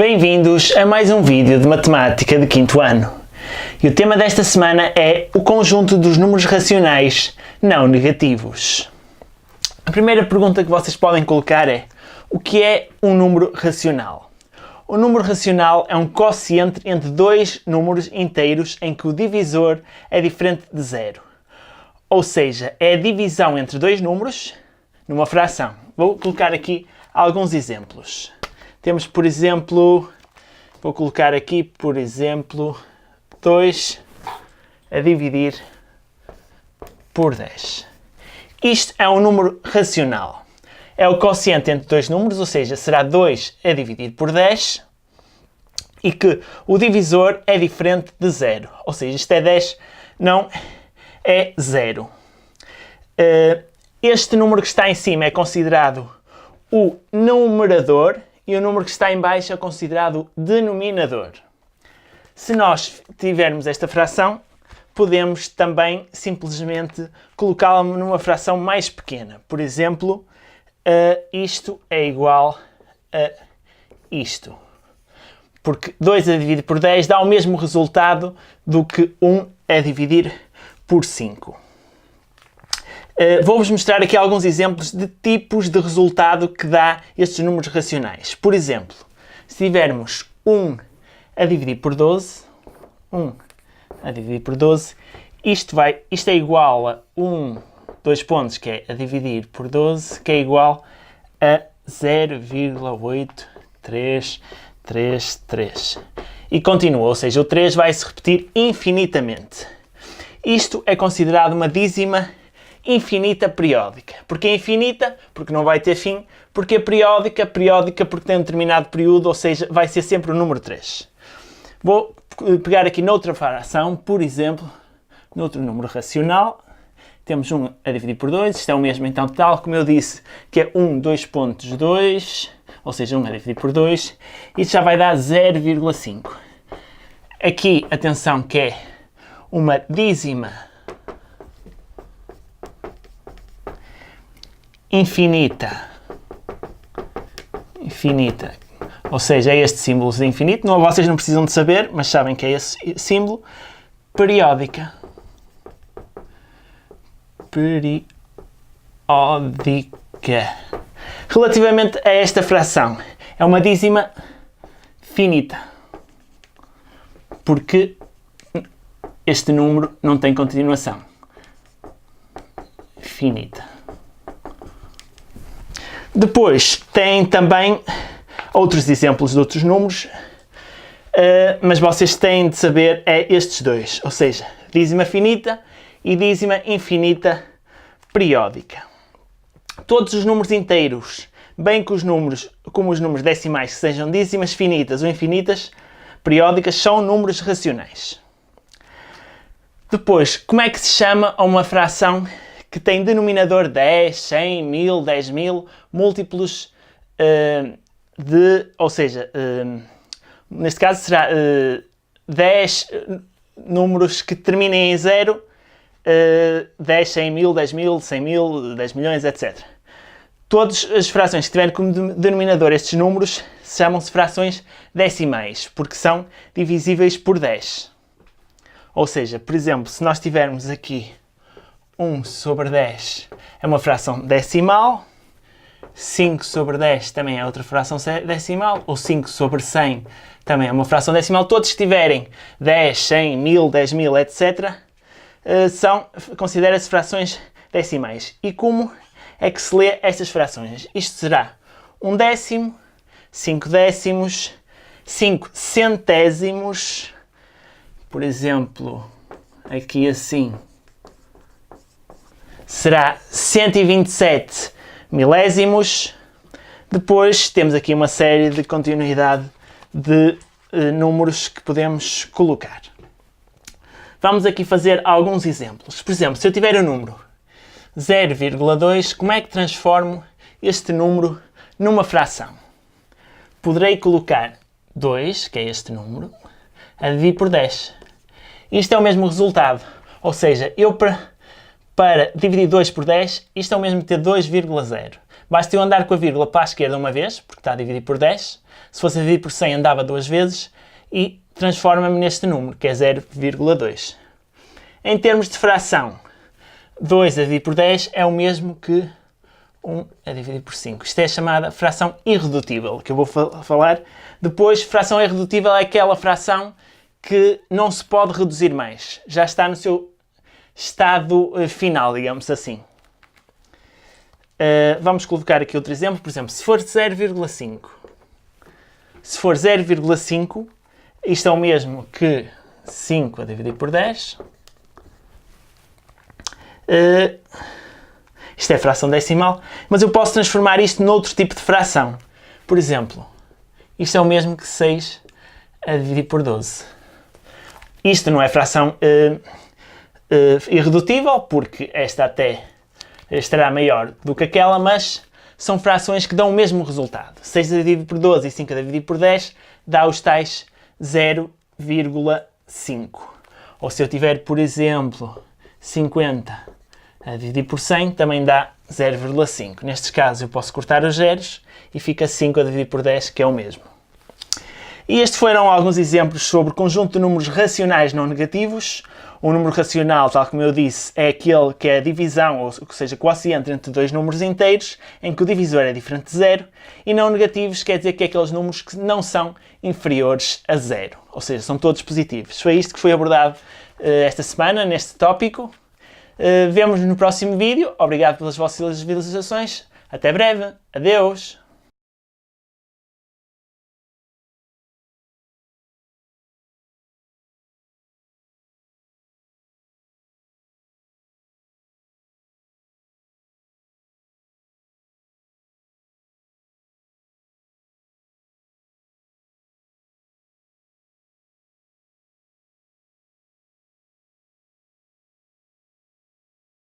Bem-vindos a mais um vídeo de matemática de quinto ano. E o tema desta semana é o conjunto dos números racionais não negativos. A primeira pergunta que vocês podem colocar é: o que é um número racional? O número racional é um quociente entre dois números inteiros em que o divisor é diferente de zero. Ou seja, é a divisão entre dois números numa fração. Vou colocar aqui alguns exemplos. Temos, por exemplo, vou colocar aqui, por exemplo, 2 a dividir por 10. Isto é um número racional. É o quociente entre dois números, ou seja, será 2 a dividir por 10 e que o divisor é diferente de 0. Ou seja, isto é 10, não é 0. Este número que está em cima é considerado o numerador e o número que está em baixo é considerado o denominador. Se nós tivermos esta fração, podemos também simplesmente colocá-la numa fração mais pequena. Por exemplo, isto é igual a isto. Porque 2 a dividir por 10 dá o mesmo resultado do que 1 a dividir por 5. Vou-vos mostrar aqui alguns exemplos de tipos de resultado que dá estes números racionais. Por exemplo, se tivermos 1 a dividir por 12, 1 a dividir por 12, isto é igual a 2 pontos, que é a dividir por 12, que é igual a 0,8333. E continua, ou seja, o 3 vai se repetir infinitamente. Isto é considerado uma dízima infinita periódica. Porquê infinita? Porque não vai ter fim. Porquê periódica? Periódica porque tem um determinado período, ou seja, vai ser sempre o número 3. Vou pegar aqui noutra fração, por exemplo, noutro número racional. Temos 1 a dividir por 2, isto é o mesmo, então, tal como eu disse, que é 2 pontos 2, ou seja, 1 a dividir por 2, isto já vai dar 0,5. Aqui, atenção, que é uma dízima infinita, ou seja, é este símbolo de infinito, não, vocês não precisam de saber, mas sabem que é esse símbolo, periódica. Relativamente a esta fração, é uma dízima finita, porque este número não tem continuação. Finita. Depois, tem também outros exemplos de outros números, mas vocês têm de saber estes dois, ou seja, dízima finita e dízima infinita periódica. Todos os números inteiros, bem que como os números decimais que sejam dízimas finitas ou infinitas periódicas, são números racionais. Depois, como é que se chama a uma fração que tem denominador 10, 100, 1000, 10.000, múltiplos ou seja, neste caso será 10 números que terminem em 0, 10, 100 mil, 10 mil, 100 mil, 10 milhões, etc. Todas as frações que tiverem como denominador estes números chamam-se frações decimais, porque são divisíveis por 10. Ou seja, por exemplo, se nós tivermos aqui 1 sobre 10 é uma fração decimal, 5 sobre 10 também é outra fração decimal, ou 5 sobre 100 também é uma fração decimal. Todos que tiverem 10, 100, 1000, 10.000, etc., considera-se frações decimais. E como é que se lê estas frações? Isto será 1 décimo, 5 décimos, 5 centésimos, por exemplo, aqui assim, será 127 milésimos. Depois temos aqui uma série de continuidade de números que podemos colocar. Vamos aqui fazer alguns exemplos. Por exemplo, se eu tiver o número 0,2, como é que transformo este número numa fração? Poderei colocar 2, que é este número, a dividir por 10. Isto é o mesmo resultado. Ou seja, eu para dividir 2 por 10, isto é o mesmo que ter 2,0. Basta eu andar com a vírgula para a esquerda uma vez, porque está a dividir por 10, Se fosse a dividir por 100 andava 2 vezes e transforma-me neste número, que é 0,2. Em termos de fração, 2 a dividir por 10 é o mesmo que 1 a dividir por 5. Isto é chamada fração irredutível, que eu vou falar depois. Fração irredutível é aquela fração que não se pode reduzir mais. Já está no seu estado final, digamos assim. Vamos colocar aqui outro exemplo. Por exemplo, se for 0,5. Se for 0,5, isto é o mesmo que 5 a dividir por 10. Isto é fração decimal, mas eu posso transformar isto noutro tipo de fração. Por exemplo, isto é o mesmo que 6 a dividir por 12. Isto não é fração irredutível, porque esta até estará maior do que aquela, mas são frações que dão o mesmo resultado. 6 a dividir por 12 e 5 a dividir por 10 dá os tais 0,5. Ou se eu tiver, por exemplo, 50 a dividir por 100 também dá 0,5. Nestes casos eu posso cortar os zeros e fica 5 a dividir por 10, que é o mesmo. E estes foram alguns exemplos sobre conjunto de números racionais não negativos. O número racional, tal como eu disse, é aquele que é a divisão, ou seja, quociente entre dois números inteiros, em que o divisor é diferente de zero. E não negativos quer dizer que é aqueles números que não são inferiores a zero, ou seja, são todos positivos. Foi isto que foi abordado esta semana, neste tópico. Vemo-nos no próximo vídeo. Obrigado pelas vossas visualizações. Até breve. Adeus.